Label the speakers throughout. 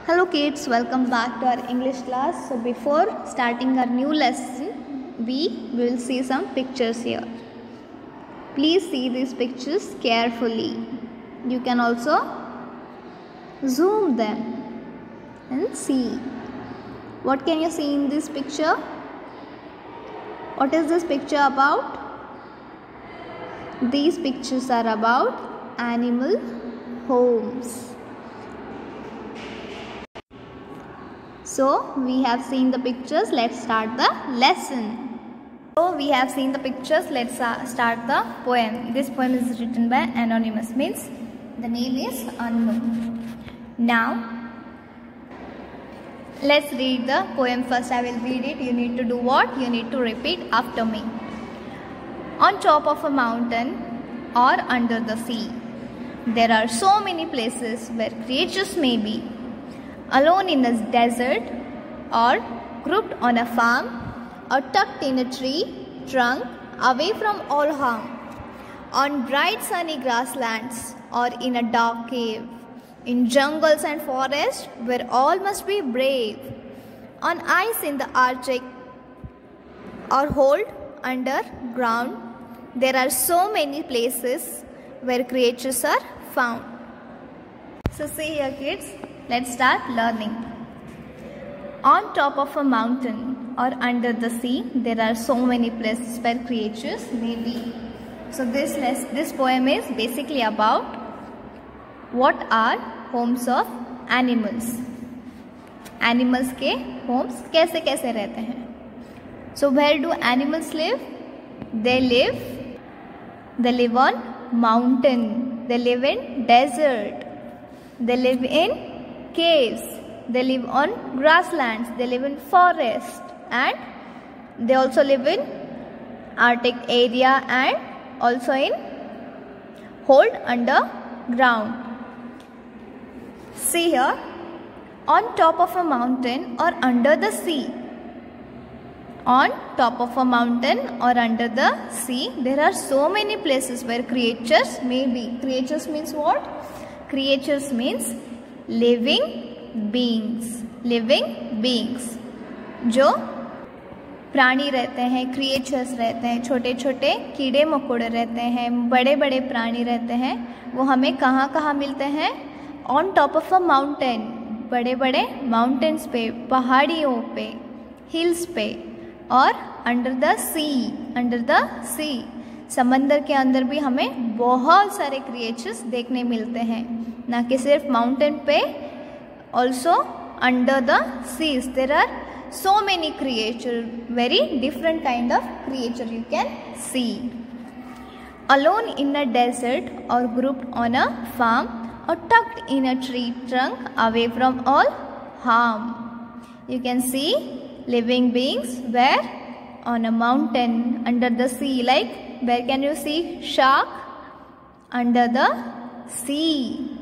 Speaker 1: Hello kids, welcome back to our English class. So before starting our new lesson, we will see some pictures here. Please see these pictures carefully. You can also zoom them and see. What can you see in this picture? What is this picture about? These pictures are about animal homes. So we have seen the pictures. Let's start the lesson. So we have seen the pictures. Let's start the poem. This poem is written by Anonymous, means the name is unknown. Now let's read the poem first. I will read it. You need to do what? You need to repeat after me. On top of a mountain or under the sea, there are so many places where creatures may be. Alone in a desert, or grouped on a farm, or tucked in a tree trunk away from all harm. On bright sunny grasslands, or in a dark cave. In jungles and forests, where all must be brave. On ice in the Arctic, or hold underground, there are so many places where creatures are found. So see here kids. Let's start learning. On top of a mountain or under the sea, there are so many places where creatures may be. So this poem is basically about what are homes of animals. Animals के homes कैसे कैसे रहते हैं. So where do animals live? They live on mountain. They live in desert. They live in caves, they live on grasslands, they live in forest, and they also live in Arctic area and also in hold underground. See here, on top of a mountain or under the sea. On top of a mountain or under the sea, there are so many places where creatures may be. Creatures means what? Creatures means living beings जो प्राणी रहते हैं, creatures रहते हैं, छोटे छोटे कीड़े मकोड़े रहते हैं, बड़े बड़े प्राणी रहते हैं, वो हमें कहाँ कहाँ मिलते हैं? On top of a mountain, बड़े बड़े माउंटेन्स पे, पहाड़ियों पे, हिल्स पे, और अंडर द सी, समंदर के अंदर भी हमें बहुत सारे क्रिएचर्स देखने मिलते हैं. ना कि सिर्फ माउंटेन पे, also under the seas there are so many creatures, very different kind of creature you can see. Alone in a desert or grouped on a farm or tucked in a tree trunk away from all harm. You can see living beings where on a mountain, under the sea. Like where can you see shark? Under the sea.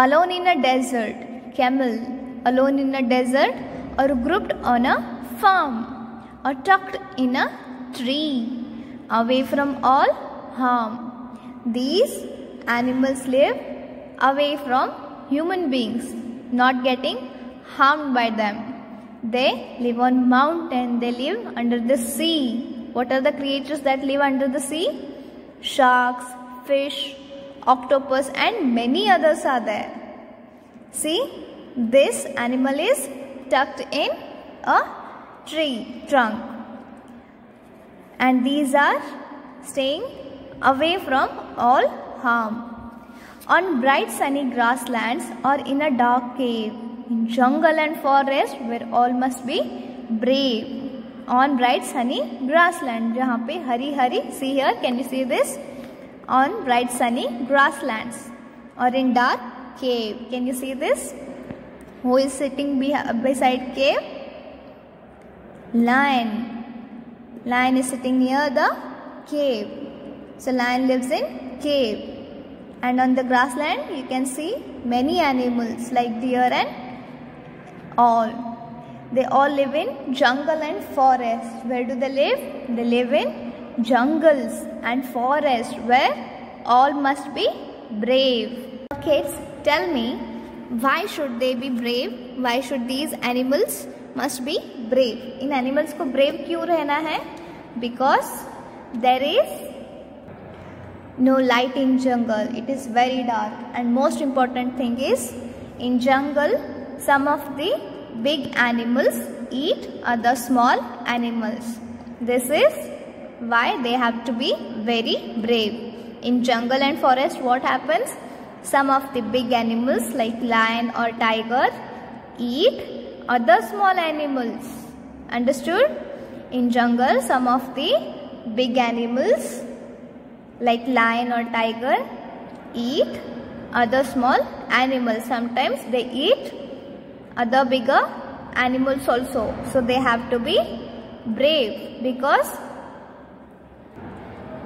Speaker 1: Alone in a desert, camel, alone in a desert, or grouped on a farm, or tucked in a tree, away from all harm. These animals live away from human beings, not getting harmed by them. They live on mountain, they live under the sea. What are the creatures that live under the sea? Sharks, fish, octopus, and many others are there. See, this animal is tucked in a tree trunk, and these are staying away from all harm. On bright sunny grasslands or in a dark cave, in jungle and forest where all must be brave. On bright sunny grassland, जहाँ पे Hari Hari, see here, can you see this? On bright sunny grasslands, or in dark cave. Can you see this? Who is sitting beside cave? Lion. Lion is sitting near the cave. So lion lives in cave. And on the grassland you can see many animals like deer and all. They all live in jungle and forest. Where do they live? They live in jungles and forests where all must be brave. Kids, tell me, why should they be brave? Why should these animals must be brave? In animals को brave क्यों रहना है? Because there is no light in jungle. It is very dark, and most important thing is in jungle some of the big animals eat other small animals. This is why they have to be very brave. In jungle and forest, what happens? Some of the big animals like lion or tiger eat other small animals. Understood? In jungle, some of the big animals like lion or tiger eat other small animals. Sometimes they eat other bigger animals also. So they have to be brave because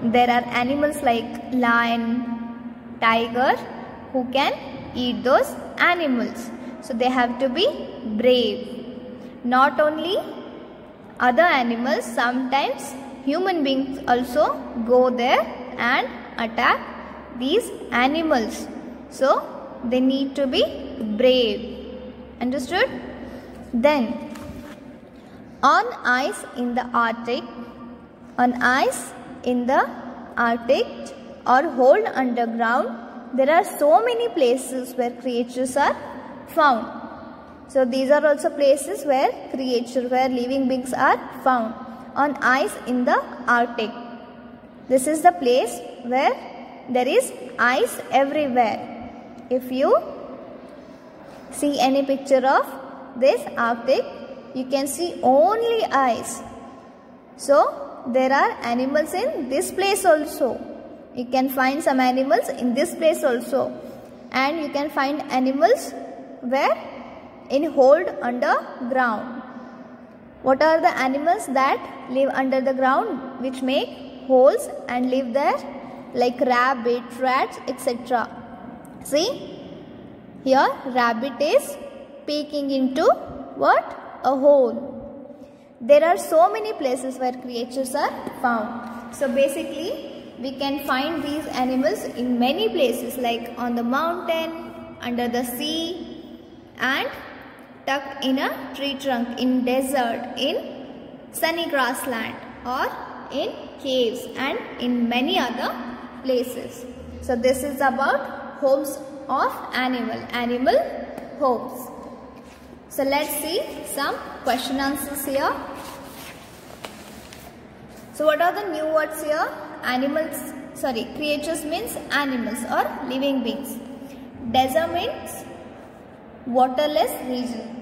Speaker 1: there are animals like lion, tiger who can eat those animals. So they have to be brave. Not only other animals, sometimes human beings also go there and attack these animals. So they need to be brave. Understood? Then on ice in the Arctic, or hold underground, there are so many places where creatures are found. So these are also places where living beings are found. On ice in the Arctic. This is the place where there is ice everywhere. If you see any picture of this Arctic, you can see only ice. So there are animals in this place also. You can find some animals in this place also. And you can find animals where in hold underground. What are the animals that live under the ground which make holes and live there? Like rabbit, rats, etc. See, here rabbit is peeking into what? A hole. There are so many places where creatures are found. So basically, we can find these animals in many places, like on the mountain, under the sea, and tucked in a tree trunk, in desert, in sunny grassland, or in caves, and in many other places. So this is about homes of animal homes. So let's see some question answers here. So what are the new words here? Creatures means animals or living beings. Desert means waterless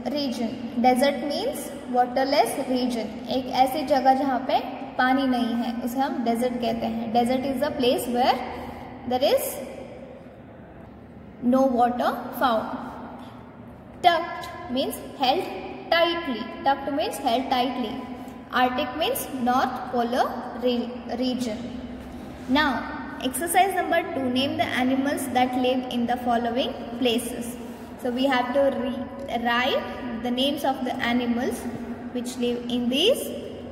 Speaker 1: region. Desert means waterless region. एक ऐसी जगह जहाँ पे पानी नहीं है, उसे हम desert कहते हैं. Desert is a place where there is no water found. Tucked means held tightly. Tucked means held tightly. Arctic means North Polar region. Now, exercise number 2. Name the animals that live in the following places. So, we have to write the names of the animals which live in these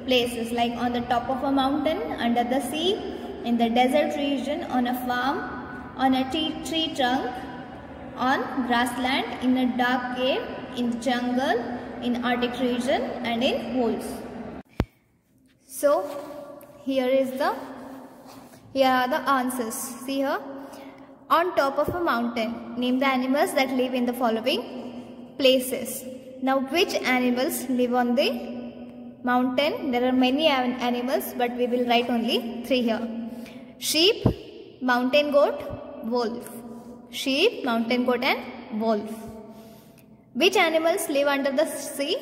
Speaker 1: places, like on the top of a mountain, under the sea, in the desert region, on a farm, on a tree trunk, on grassland, in a dark cave, in the jungle, in Arctic region, and in holes. So here are the answers. See here. On top of a mountain, name the animals that live in the following places. Now which animals live on the mountain? There are many animals, but we will write only 3 here. Sheep, mountain goat, wolf. Sheep, mountain goat, and wolf. Which animals live under the sea?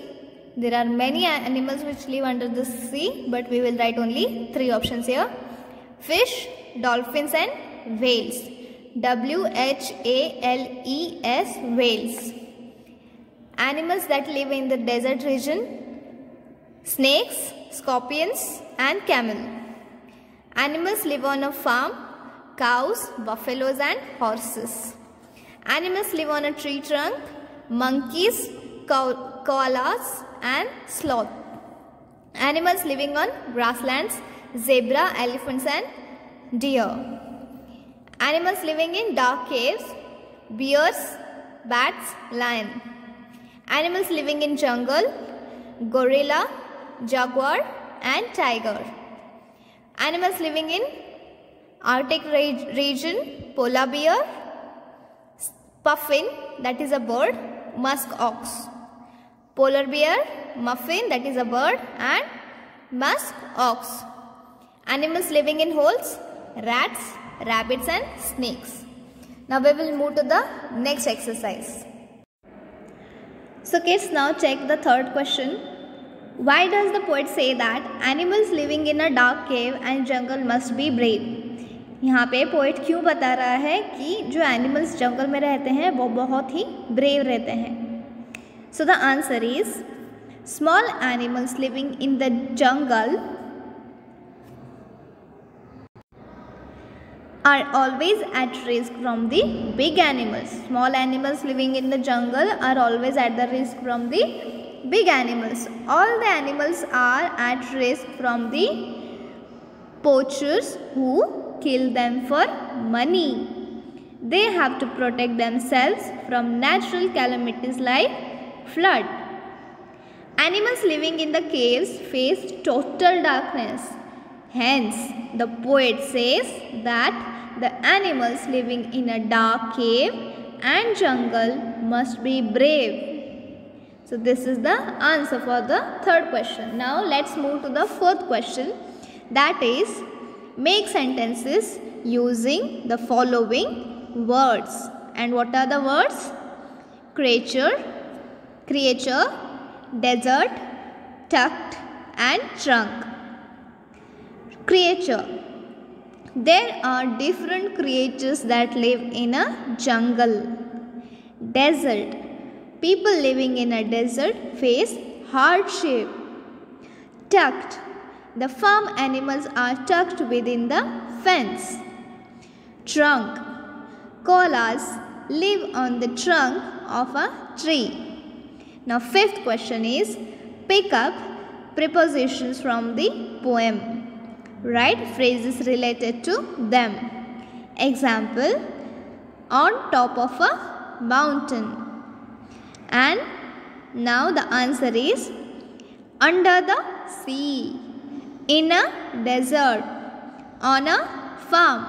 Speaker 1: There are many animals which live under the sea, but we will write only 3 options here. Fish, dolphins, and whales. WHALES, whales. Animals that live in the desert region: snakes, scorpions, and camel. Animals live on a farm: cows, buffaloes, and horses. Animals live on a tree trunk: monkeys, koalas, and sloth. Animals living on grasslands: zebra, elephants, and deer. Animals living in dark caves: bears, bats, lion. Animals living in jungle, gorilla, jaguar and tiger. Animals living in Arctic region, polar bear, puffin, that is a bird, musk ox. Polar bear, muffin, that is a bird, and musk ox. Animals living in holes, rats, rabbits and snakes. Now we will move to the next exercise. So kids, now check the third question. Why does the poet say that animals living in a dark cave and jungle must be brave? यहाँ पे poet क्यों बता रहा है कि जो animals जंगल में रहते हैं वो बहुत ही ब्रेव रहते हैं? So the answer is, small animals living in the jungle are always at risk from the big animals. Small animals living in the jungle are always at the risk from the big animals. All the animals are at risk from the poachers who kill them for money. They have to protect themselves from natural calamities like flood. Animals living in the caves face total darkness. Hence, the poet says that the animals living in a dark cave and jungle must be brave. So this is the answer for the third question. Now let's move to the fourth question, that is, make sentences using the following words. And what are the words? Creature, desert, tucked and trunk. Creature. There are different creatures that live in a jungle. Desert. People living in a desert face hardship. Tucked. The farm animals are tucked within the fence. Trunk. Koalas live on the trunk of a tree. Now fifth question is, pick up prepositions from the poem. Write phrases related to them. Example, on top of a mountain. And now the answer is, under the sea, in a desert, on a farm,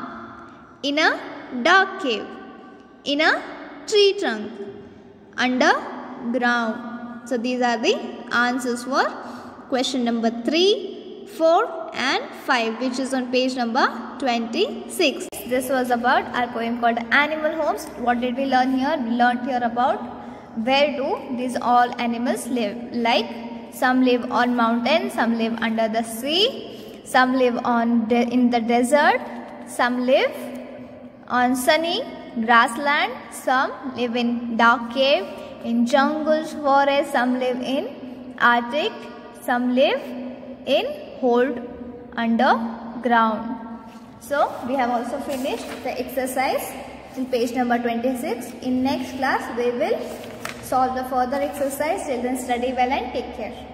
Speaker 1: in a dark cave, in a tree trunk, underground. So these are the answers for question number 3, 4 and 5, which is on page number 26. This was about our poem called Animal Homes. What did we learn here? We learned here about where do these all animals live. Like some live on mountains, some live under the sea, some live on in the desert, some live on sunny grassland, some live in dark cave, in jungles, forests, some live in Arctic, some live in hold underground. So we have also finished the exercise in page number 26. In next class we will solve the further exercise. Till then, study well and take care.